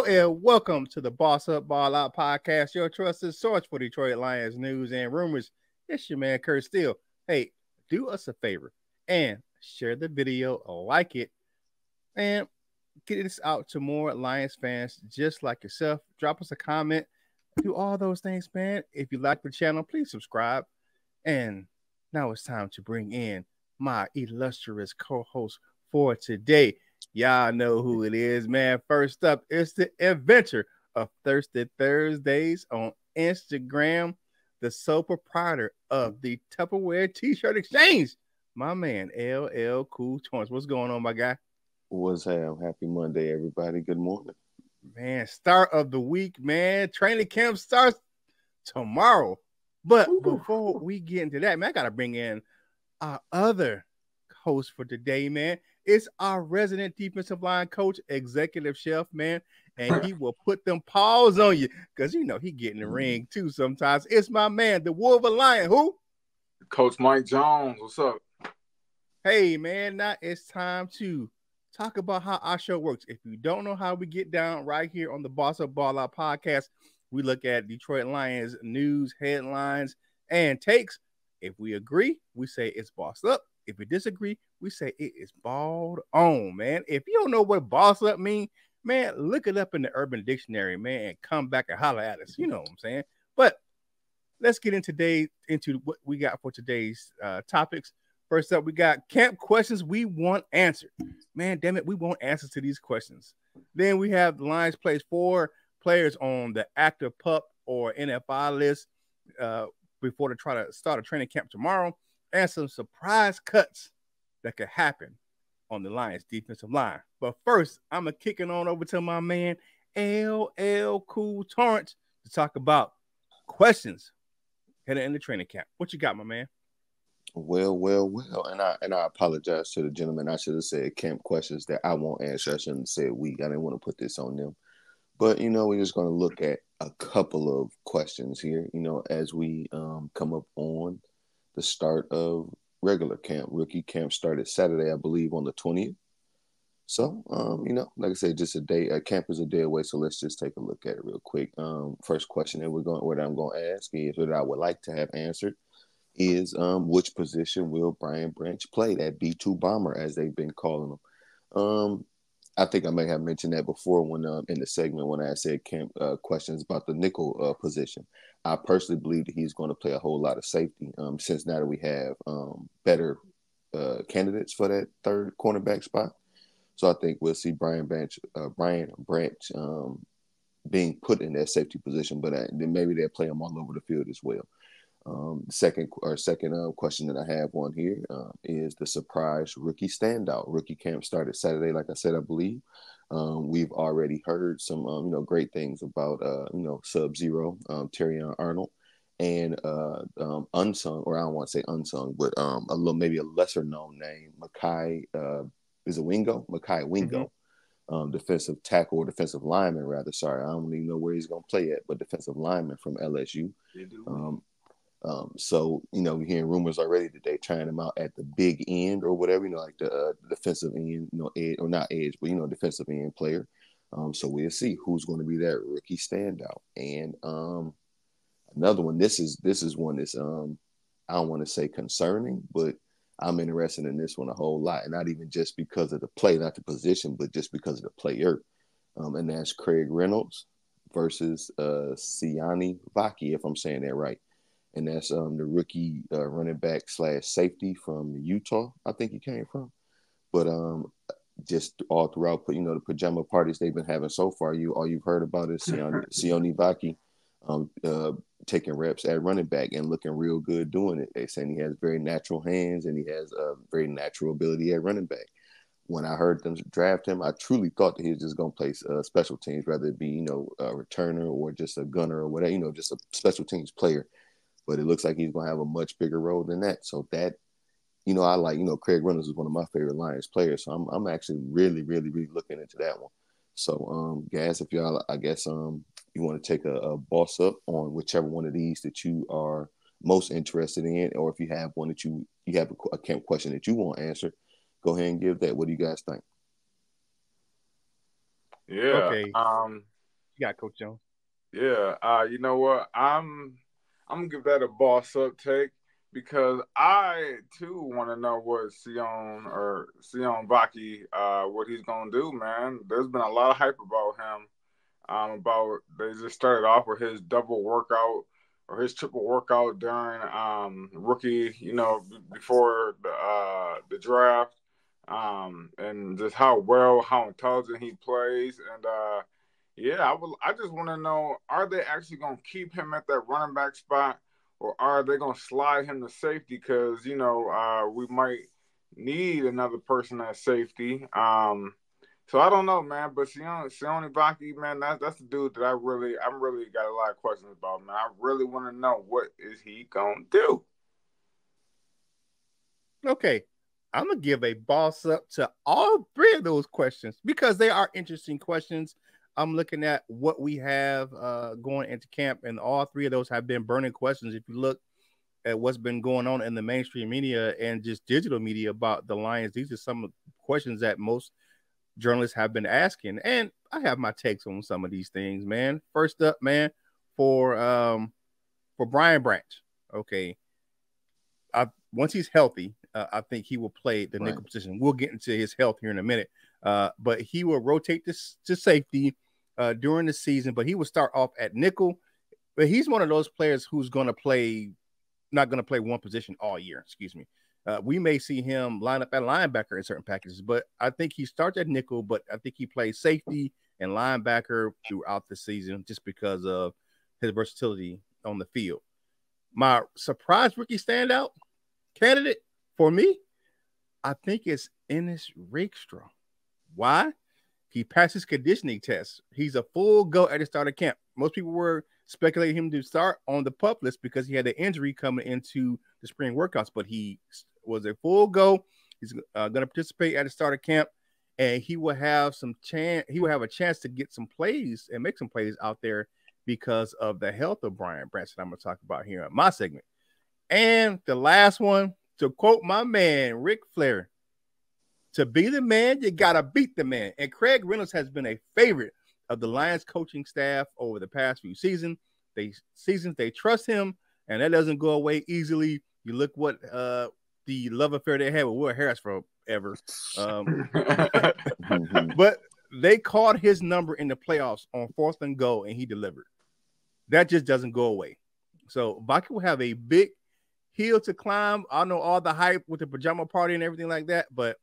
Hello and welcome to the Boss Up Ball Out podcast, your trusted source for Detroit Lions news and rumors. It's your man Kurt Steele. Hey, do us a favor and share the video, like it, and get this out to more Lions fans just like yourself. Drop us a comment, do all those things, man. If you like the channel, please subscribe. And now it's time to bring in my illustrious co-host for today. Y'all know who it is, man. First up, it's the inventor of Thirsty Thursdays on Instagram, the sole proprietor of the Tupperware T-shirt exchange, my man LL Cool Torrance. What's going on, my guy? What's up? Happy Monday, everybody. Good morning. Man, start of the week, man. Training camp starts tomorrow. But before we get into that, man, I gotta bring in our other host for today, man. It's our resident defensive line coach, executive chef, man, and he will put them paws on you because you know he get in the ring too sometimes. It's my man, the Wolverine Lion. Who? Coach Mike Jones. What's up? Hey, man, now it's time to talk about how our show works. If you don't know how we get down right here on the Boss Up Ball Out podcast, we look at Detroit Lions news, headlines, and takes. If we agree, we say it's bossed up. If we disagree, we say it is balled on, man. If you don't know what boss up mean, man, look it up in the Urban Dictionary, man, and come back and holler at us. You know what I'm saying? But let's get into what we got for today's topics. First up, we got camp questions we want answered. Man, damn it, we want answers to these questions. Then we have the Lions plays 4 players on the active PUP or NFI list before they try to start a training camp tomorrow, and some surprise cuts that could happen on the Lions defensive line. But first, I'm going to kick it on over to my man, LL Cool Torrance, to talk about questions heading into training camp. What you got, my man? Well. And I apologize to the gentleman. I should have said camp questions that I won't answer. I shouldn't have said we. I didn't want to put this on them. But, we're just going to look at a couple of questions here, as we come up on the start of regular camp. Rookie camp started Saturday, I believe, on the 20th. So, like I said, just a day. Camp is a day away, so let's just take a look at it real quick. First question that I'm going to ask is, that I would like to have answered is, which position will Brian Branch play? That B2 bomber, as they've been calling him. I think I may have mentioned that before when in the segment when I said camp questions about the nickel position. I personally believe that he's going to play a whole lot of safety since now that we have better candidates for that third cornerback spot. So I think we'll see Brian Branch being put in that safety position, but then maybe they'll play him all over the field as well. Second question that I have on here is the surprise rookie standout. Rookie camp started Saturday, like I said, I believe. We've already heard some, great things about, Sub-Zero, Terrion Arnold, and unsung, or I don't want to say unsung, but maybe a lesser known name, Mekhi Wingo. Mm-hmm. Defensive tackle or defensive lineman, rather. Sorry, I don't even know where he's going to play at, but defensive lineman from LSU. So, we're hearing rumors already that they're trying him out at the big end or whatever, like the defensive end, edge, or not edge, but, defensive end player. So we'll see who's going to be that rookie standout. And another one, this is one that's, I don't want to say concerning, but I'm interested in this one a whole lot. And not even just because of the play, not the position, but just because of the player. And that's Craig Reynolds versus Sione Vaki, if I'm saying that right. And that's the rookie running back / safety from Utah, I think he came from. But just all throughout, the pajama parties they've been having so far, all you've heard about is Sione Vaki taking reps at running back and looking real good doing it. They saying he has very natural hands and he has a very natural ability at running back. When I heard them draft him, I truly thought that he was just going to play special teams, whether it be, a returner or just a gunner or whatever, just a special teams player. But it looks like he's going to have a much bigger role than that. So that, I like, Craig Reynolds is one of my favorite Lions players. So I'm actually really, really, really looking into that one. So, guys, if y'all, I guess, you want to take a boss up on whichever one of these that you are most interested in, or if you have one that you have a camp question that you want answered, go ahead and give that. What do you guys think? Yeah. Okay. You got Coach Jones. Yeah, you know what? I'm gonna give that a boss up take because I too want to know what Sion Baki what he's gonna do, man. There's been a lot of hype about him. About they just started off with his double workout or his triple workout during rookie, before the draft, and just how intelligent he plays, and yeah, I just want to know: are they actually going to keep him at that running back spot, or are they going to slide him to safety? Because we might need another person at safety. So I don't know, man. But Sione Baki, man, that's the dude that I'm really got a lot of questions about, man. I really want to know what is he going to do. Okay, I'm gonna give a boss up to all three of those questions because they are interesting questions. I'm looking at what we have going into camp, and all three of those have been burning questions. If you look at what's been going on in the mainstream media and just digital media about the Lions, these are some of the questions that most journalists have been asking, and I have my takes on some of these things, man. First up, man, for Brian Branch, okay, once he's healthy, I think he will play the nickel position. We'll get into his health here in a minute, but he will rotate this to safety during the season, but he will start off at nickel. But he's one of those players who's not going to play one position all year. Excuse me. We may see him line up at linebacker in certain packages, but I think he starts at nickel, but I think he plays safety and linebacker throughout the season just because of his versatility on the field. My surprise rookie standout candidate for me, I think it's Ennis Rakestraw. Why? He passed his conditioning test. He's a full go at the start of camp. Most people were speculating him to start on the PUP list because he had an injury coming into the spring workouts, but he was a full go. He's going to participate at the start of camp, and he will have some chance. He will have a chance to get some plays and make some plays out there because of the health of Brian Branch that I'm going to talk about here in my segment. And the last one, to quote my man Ric Flair, to be the man, you got to beat the man. And Craig Reynolds has been a favorite of the Lions coaching staff over the past few seasons. They trust him, and that doesn't go away easily. You look what the love affair they had with Will Harris forever. But they called his number in the playoffs on 4th and goal, and he delivered. That just doesn't go away. So Baki will have a big hill to climb. I know all the hype with the pajama party and everything like that, but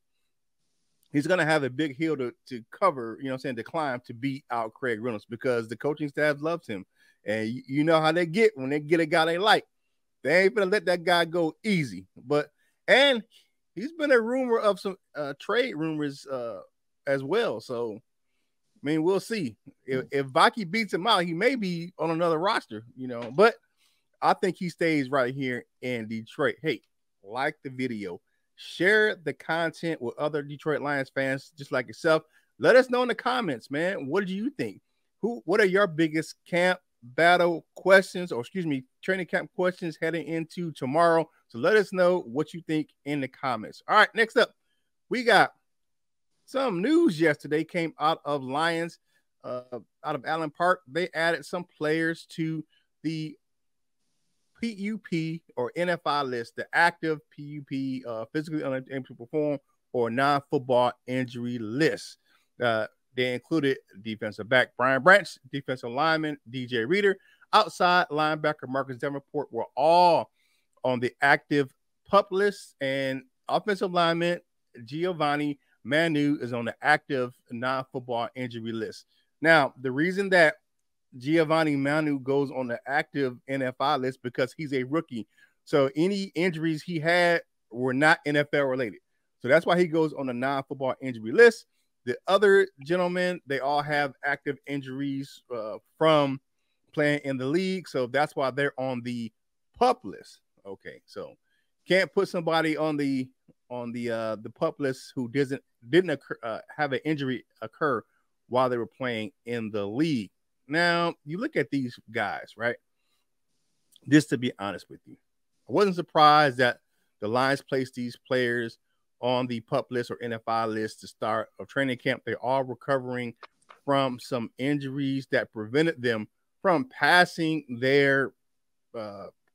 he's going to have a big hill to cover, to climb to beat out Craig Reynolds because the coaching staff loves him. And you know how they get when they get a guy they like. They ain't going to let that guy go easy. And he's been a rumor of some trade rumors as well. So, I mean, we'll see. If Baki beats him out, he may be on another roster, but I think he stays right here in Detroit. Hey, like the video. Share the content with other Detroit Lions fans just like yourself. Let us know in the comments, man. What do you think? What are your biggest camp battle questions, or training camp questions heading into tomorrow? So let us know what you think in the comments. All right, next up, we got some news yesterday came out of Lions, out of Allen Park. They added some players to the PUP or NFI list, the active PUP, physically unable to perform or non-football injury list. They included defensive back Brian Branch, defensive lineman DJ Reader, outside linebacker Marcus Davenport were all on the active PUP list, and offensive lineman Giovanni Manu is on the active non-football injury list. Now, the reason that Giovanni Manu goes on the active NFI list because he's a rookie. So any injuries he had were not NFL related. So that's why he goes on the non-football injury list. The other gentlemen, they all have active injuries from playing in the league. So that's why they're on the PUP list. Okay. So can't put somebody on the PUP list who didn't have an injury occur while they were playing in the league. Now, you look at these guys, right? Just to be honest with you, I wasn't surprised that the Lions placed these players on the PUP list or NFI list to start of training camp. They're all recovering from some injuries that prevented them from passing their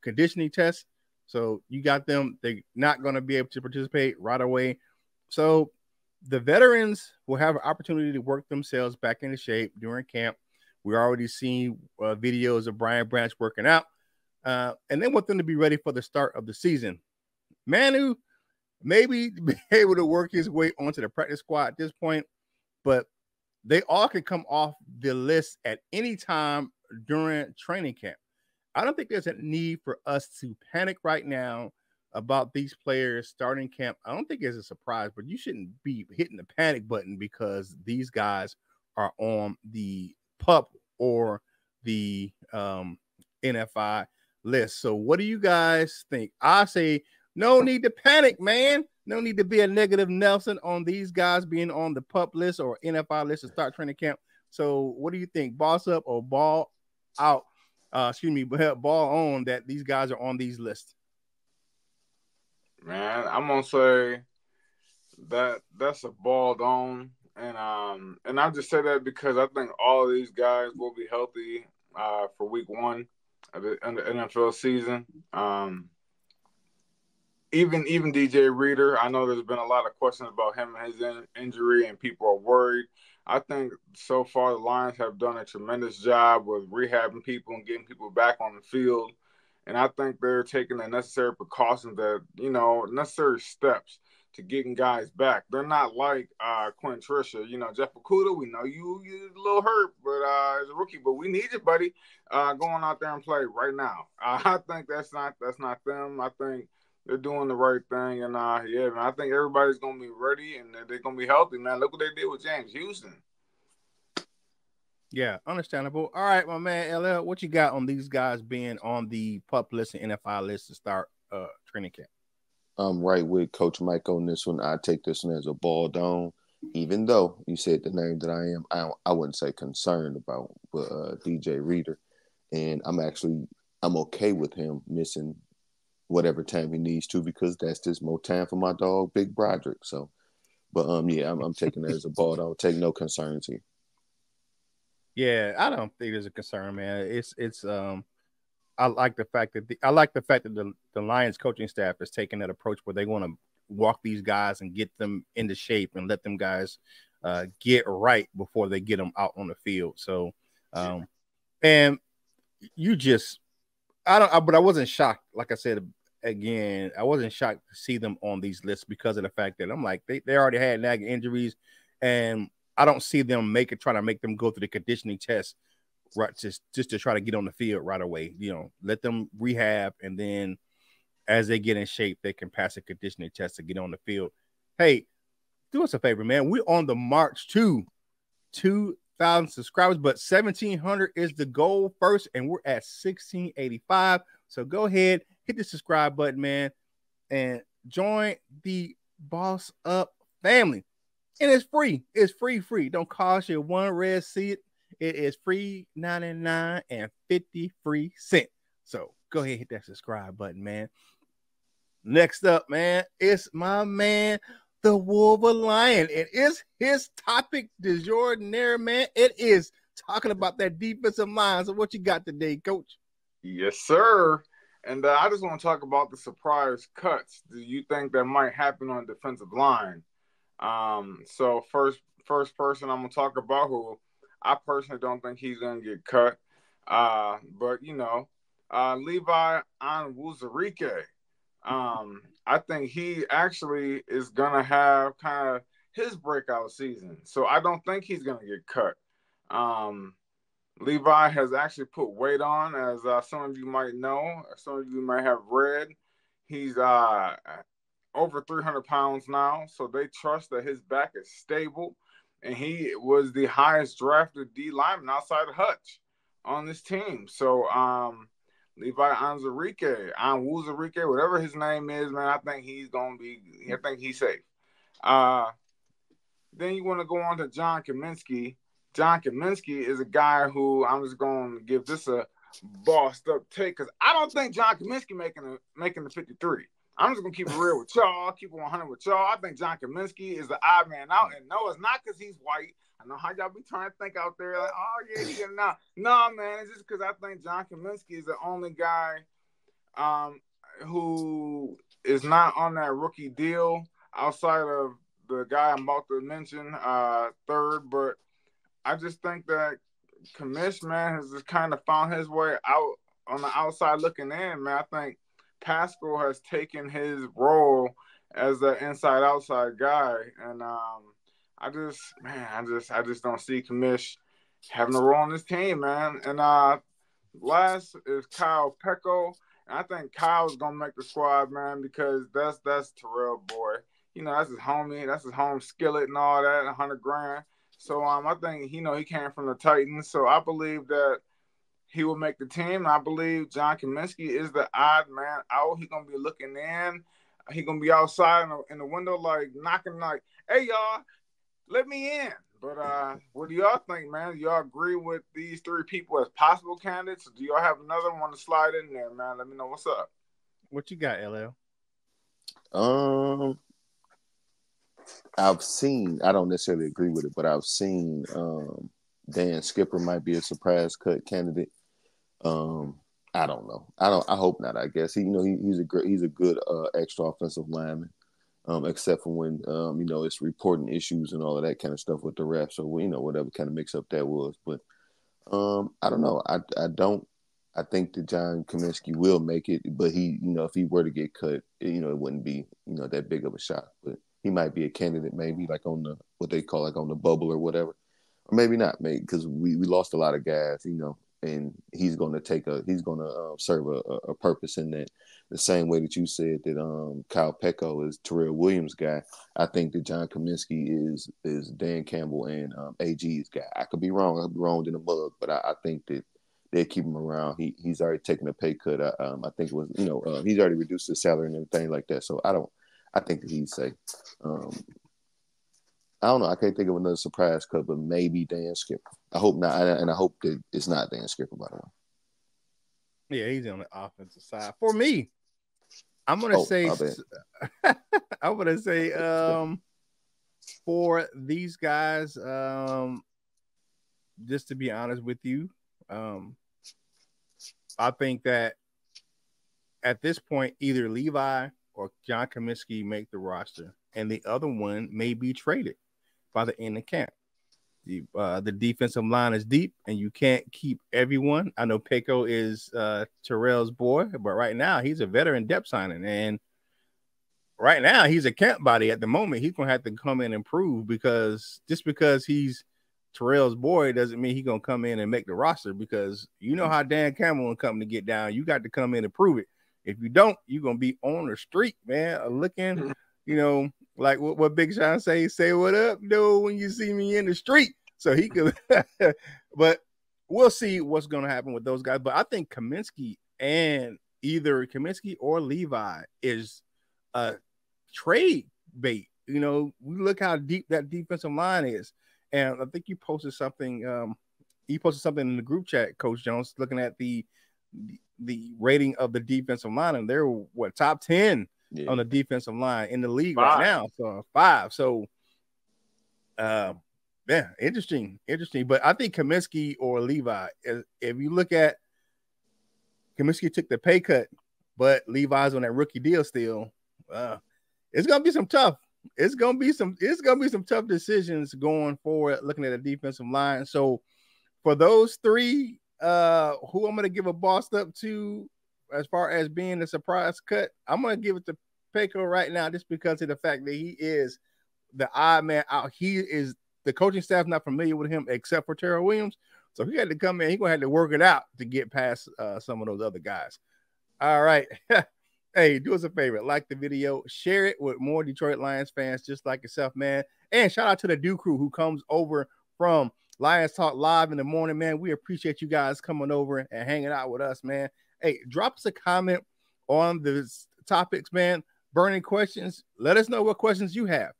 conditioning test. So you got them, they're not going to be able to participate right away. So the veterans will have an opportunity to work themselves back into shape during camp. We're already seeing videos of Brian Branch working out. And they want them to be ready for the start of the season. Manu maybe be able to work his way onto the practice squad at this point, but they all can come off the list at any time during training camp. I don't think there's a need for us to panic right now about these players starting camp. I don't think it's a surprise, but you shouldn't be hitting the panic button because these guys are on the PUP or the NFI list. So what do you guys think? I say no need to panic, man. No need to be a negative Nelson on these guys being on the PUP list or NFI list to start training camp. So what do you think? Boss up or ball out? Ball on that these guys are on these lists. Man, I'm gonna say that's a ball on, and I just say that because I think all of these guys will be healthy for week 1 of the NFL season. Even DJ Reader, I know there's been a lot of questions about him and his injury, and people are worried. I think so far the Lions have done a tremendous job with rehabbing people and getting people back on the field. And I think they're taking the necessary precautions necessary steps to getting guys back. They're not like Quentin Trisha. Jeff Okudah, we know you're a little hurt, but as a rookie, but we need you, buddy, going out there and play right now. I think that's not them. I think they're doing the right thing, and man, I think everybody's gonna be ready and they're gonna be healthy, man. Look what they did with James Houston. Yeah, understandable. All right, my man, LL, what you got on these guys being on the PUP list and NFI list to start training camp? I'm right with Coach Mike on this one. I take this one as a ball down, even though you said the name that I wouldn't say concerned about, but DJ Reader, and I'm okay with him missing whatever time he needs to, because that's just more time for my dog Big Broderick. So, but I'm taking it as a ball down. Take no concerns here. Yeah, I don't think there's a concern, man. It's I like the fact that the Lions coaching staff is taking that approach where they want to walk these guys and get them into shape and let them guys get right before they get them out on the field. So, and you just, but I wasn't shocked. Like I said again, I wasn't shocked to see them on these lists because of the fact that I'm like they already had nagging injuries, and I don't see them trying to make them go through the conditioning test, right? Just to try to get on the field right away. Let them rehab, and then as they get in shape, they can pass a conditioning test to get on the field. Hey, do us a favor, man. We're on the march to 2,000 subscribers, but 1,700 is the goal first, and we're at 1,685. So go ahead, hit the subscribe button, man, and join the Boss Up family. And it's free. It's free. Don't cost you one red seat. It is free 99 and 50 free cents. So go ahead, hit that subscribe button, man. Next up, man, it's my man, the Wolverine. It is his topic du jour, man. It is talking about that defensive line. So what you got today, Coach? Yes, sir. And I just want to talk about the surprise cuts. Do you think that might happen on the defensive line? So first person I'm gonna talk about, who I personally don't think he's gonna get cut. But Levi Onwuzurike. I think he actually is gonna have kind of his breakout season. So I don't think he's gonna get cut. Levi has actually put weight on, as some of you might know, some of you might have read. He's over 300 pounds now, so they trust that his back is stable, and he was the highest drafted D lineman outside of Hutch on this team. So Levi Onwuzurike, whatever his name is, man, I think he's safe. Then you want to go on to John Kaminsky. John Kaminsky is a guy who I'm just going to give this a bossed up take, because I don't think John Kaminsky making the 53. I'm just going to keep it real with y'all, keep it 100 with y'all. I think John Kaminsky is the odd man out. And no, it's not because he's white. I know how y'all be trying to think out there, like, oh yeah, he getting out. No, man, it's just because I think John Kaminsky is the only guy who is not on that rookie deal outside of the guy I'm about to mention, third. But I just think that Kamish, man, has just kind of found his way out on the outside looking in, man. I think Pascal has taken his role as the inside-outside guy, and I just don't see Kamish having a role on this team, man. And last is Kyle Peko. And I think Kyle's gonna make the squad, man, because that's Terrell boy. You know, that's his homie, that's his home skillet and all that, $100,000. So I think he came from the Titans. So I believe that he will make the team. I believe John Kaminsky is the odd man out. He's gonna be looking in. He's gonna be outside in the window, like knocking, like, "Hey y'all, let me in." But what do y'all think, man? Do y'all agree with these three people as possible candidates? Or do y'all have another one to slide in there, man? Let me know what's up. What you got, LL? I've seen, I don't necessarily agree with it, but I've seen Dan Skipper might be a surprise cut candidate. I don't know. I hope not. I guess he's a good extra offensive lineman, except for when it's reporting issues and all of that kind of stuff with the refs or whatever kind of mix up that was. But I don't know. I think that John Kaminsky will make it, but he if he were to get cut, it wouldn't be that big of a shock. But he might be a candidate, maybe like on the what they call like on the bubble or whatever, or maybe not, maybe because we lost a lot of guys, and he's going to serve a purpose in that. The same way that you said that Kyle Peko is Terrell Williams' guy, I think that John Kaminsky is Dan Campbell and AG's guy. I could be wrong. I'll be wrong in the mug, but I think that they keep him around. He's already taken a pay cut. I think it was he's already reduced his salary and everything like that. So I think that he'd say. I don't know. I can't think of another surprise cut, but maybe Dan Skipper. I hope not, and I hope that it's not Dan Skipper, by the way. Yeah, he's on the offensive side. For me, I'm gonna say for these guys, just to be honest with you, I think that at this point, either Levi or John Kaminsky make the roster, and the other one may be traded by the end of camp. The defensive line is deep, and you can't keep everyone. I know Peko is Terrell's boy, but right now he's a veteran depth signing, and right now he's a camp body at the moment. He's going to have to come in and prove, because just because he's Terrell's boy doesn't mean he's going to come in and make the roster, because you know how Dan Campbell and company get down. You got to come in and prove it. If you don't, you're going to be on the street, man, looking, like what Big Sean say what up, dude, when you see me in the street. So he could, but we'll see what's going to happen with those guys. But I think Kaminsky, and either Kaminsky or Levi, is a trade bait. We look how deep that defensive line is. And I think you posted something in the group chat, Coach Jones, looking at the rating of the defensive line, and they're top 10 on the defensive line in the league right now. So 5. So interesting. But I think Kaminsky or Levi, if you look at Kaminsky took the pay cut, but Levi's on that rookie deal still, it's gonna be some tough. It's gonna be some tough decisions going forward, looking at the defensive line. So for those three, who I'm gonna give a bossed up to as far as being a surprise cut, I'm gonna give it to Peko right now, just because of the fact that he is the odd man out. He is the coaching staff not familiar with him except for Terrell Williams, so he had to come in. He's gonna have to work it out to get past some of those other guys. All right. Hey, do us a favor, like the video, share it with more Detroit Lions fans just like yourself, man. And shout out to the Dew Crew who comes over from Lions Talk Live in the morning, man. We appreciate you guys coming over and hanging out with us, man. Hey, drop us a comment on the topics, man. Burning questions. Let us know what questions you have.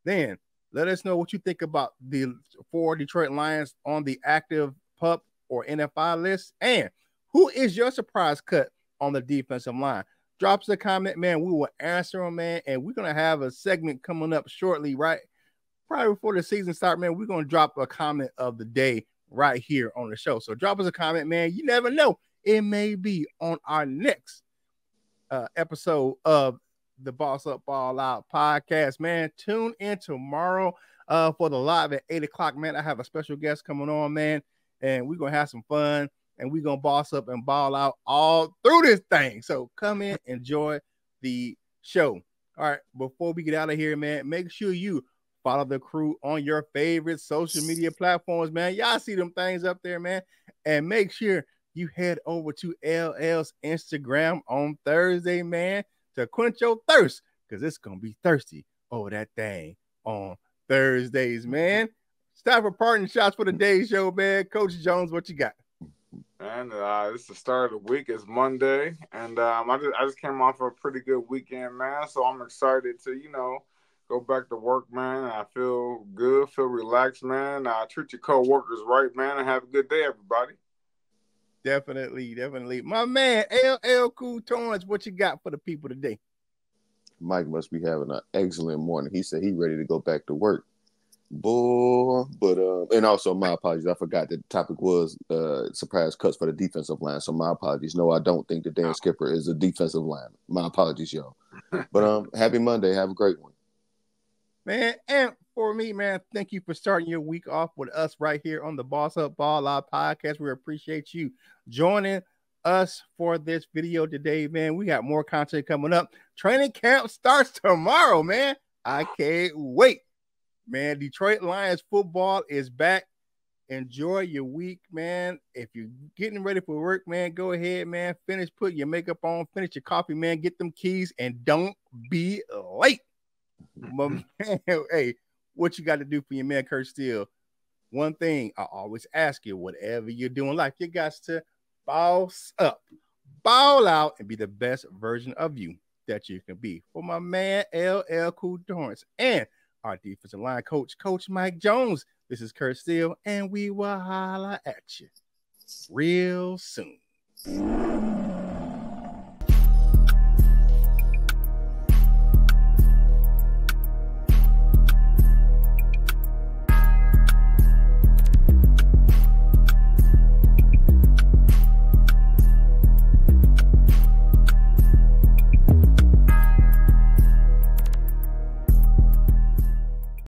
Then let us know what you think about the 4 Detroit Lions on the active PUP or NFI list. And who is your surprise cut on the defensive line? Drop us a comment, man. We will answer them, man. And we're going to have a segment coming up shortly, right probably before the season start, man, we're going to drop a comment of the day right here on the show. So drop us a comment, man. You never know. It may be on our next episode of the Boss Up Ball Out podcast, man. Tune in tomorrow for the live at 8 o'clock, man. I have a special guest coming on, man, and we're going to have some fun, and we're going to boss up and ball out all through this thing. So come in, enjoy the show. All right, before we get out of here, man, make sure you follow the crew on your favorite social media platforms, man. Y'all see them things up there, man. And make sure you head over to LL's Instagram on Thursday, man, to quench your thirst, because it's going to be thirsty over that thing on Thursdays, man. Stop for parting shots for the day's show, man. Coach Jones, what you got? And it's the start of the week. It's Monday, and I just came off a pretty good weekend, man. So I'm excited to, go back to work, man. I feel good, feel relaxed, man. Treat your coworkers right, man, and have a good day, everybody. Definitely. My man, LL Cool Tones, what you got for the people today? Mike must be having an excellent morning. He said he's ready to go back to work. Boy, but and also my apologies. I forgot the topic was surprise cuts for the defensive line. So my apologies. No, I don't think that Dan Skipper is a defensive line. My apologies, y'all. But happy Monday. Have a great one. Man, and for me, man, thank you for starting your week off with us right here on the Boss Up Ball Out podcast. We appreciate you joining us for this video today, man. We got more content coming up. Training camp starts tomorrow, man. I can't wait. Man, Detroit Lions football is back. Enjoy your week, man. If you're getting ready for work, man, go ahead, man. Finish putting your makeup on, finish your coffee, man. Get them keys and don't be late. My man, hey, what you got to do for your man, Kurt Steele? One thing I always ask you, whatever you're doing in life, you got to boss up, ball out, and be the best version of you that you can be. For my man, LL Cool Torrance, and our defensive line coach, Coach Mike Jones. This is Kurt Steele, and we will holla at you real soon.